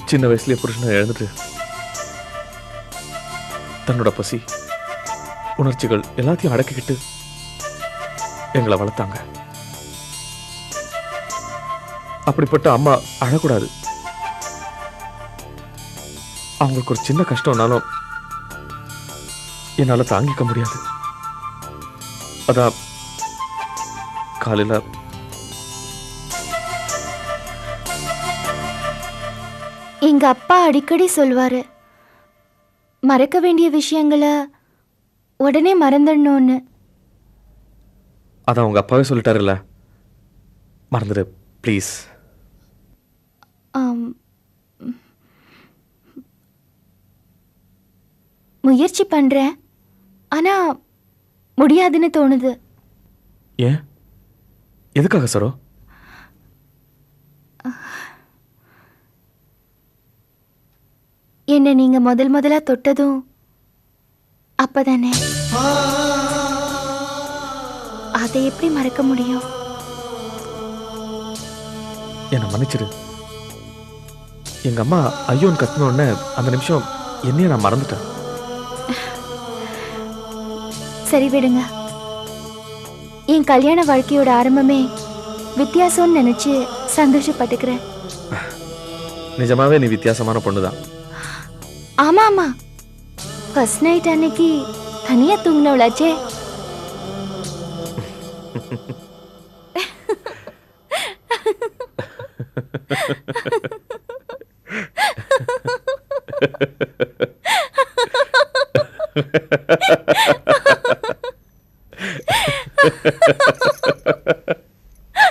சின்ன வயசுலயே புருஷனை இழந்துட்டு தன்னோட பசி உணர்ச்சிகள் எல்லாத்தையும் அடக்கிக்கிட்டு எங்களை வளர்த்தாங்க. அப்படிப்பட்ட அம்மா அழக்கூடாது. அவங்களுக்கு ஒரு சின்ன கஷ்டம்னாலும் என்னால தாங்கிக்க முடியாது. அதான் காலையில எங்க அப்பா அடிக்கடி சொல்வாரு, மறக்க வேண்டிய விஷயங்களை உடனே மறந்துடணும்னு. அதான் உங்க அப்பாவே சொல்லிட்டாருல்ல, மறந்துடு ப்ளீஸ். முயற்சி பண்றேன், ஆனா முடியாதுன்னு தோணுது. ஏன்? எதுக்காக சரோ? என்ன நீங்க முதலா தொட்டதும் அப்பதானே. அதை எப்படி மறக்க முடியும்? என்ன மன்னிச்சிடு. எங்க அம்மா ஐயோன்னு கத்தின உடனே அந்த நிமிஷம் என்னைய நான் மறந்துட்டேன். சரி விடுங்க. என் கல்யாண வாழ்க்கையோட ஆரம்பமே வித்தியாசம்னு நினைச்சு சந்தோஷப்பட்டுக்கிறேன். நிஜமாவே நீ வித்தியாசமான பொண்ணுதான். ஆமா ஆமா, ஃபர்ஸ்ட் நைட் அன்னைக்கு தனியா தூங்கினவளாச்சே.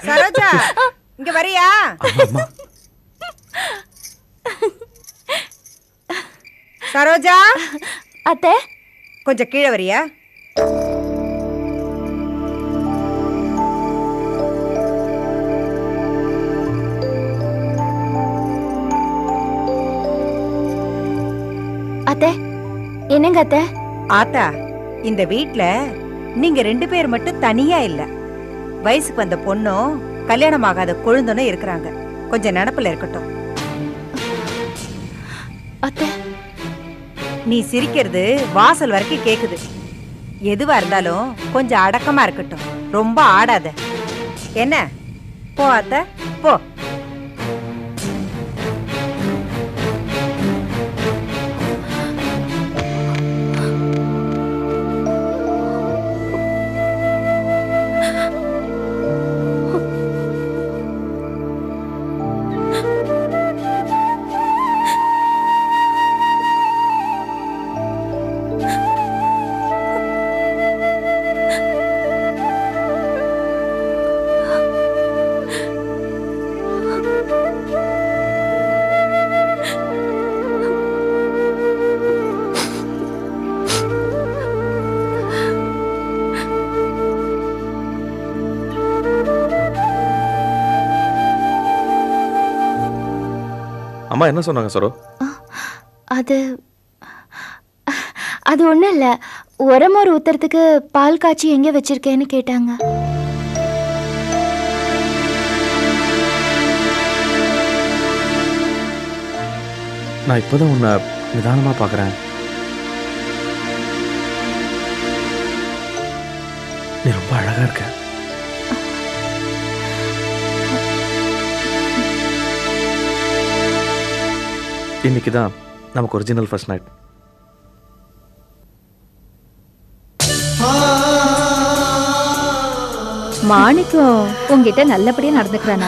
சரோஜா, இங்க வரியா? சரோஜா, அத்தை கொஞ்சம் கீழே வரியா? அத்தை, என்னங்க அத்தை? ஆத்தா, இந்த வீட்ல நீங்க 2 பேர் மட்டும் தனியா இல்ல. வயசுக்கு வந்த பொண்ணும் கல்யாணம் ஆகாத கொழுந்தனும் இருக்கிறாங்க. கொஞ்சம் நினப்புல இருக்கட்டும். அத்தை, நீ சிரிக்கிறது வாசல் வரைக்கும் கேக்குது. எதுவா இருந்தாலும் கொஞ்சம் அடக்கமா இருக்கட்டும், ரொம்ப ஆடாத. என்ன? போ அத்தை, போ. அம்மா என்ன சொன்னாங்க சரோ? அது அது ஒன்றும் இல்லை. உரமோர் ஊத்துறதுக்கு பால் காய்ச்சி எங்கே வச்சிருக்கேன்னு கேட்டாங்க. நான் இப்போதான் உன்னை நிதானமா பார்க்குறேன். நீ ரொம்ப அழகா இருக்க. இன்னைக்கு தான் நமக்கு ஒரிஜினல் ஃபர்ஸ்ட் நைட். மாணிக்கம் உங்ககிட்ட நல்லபடியா நடந்துக்கிறானா?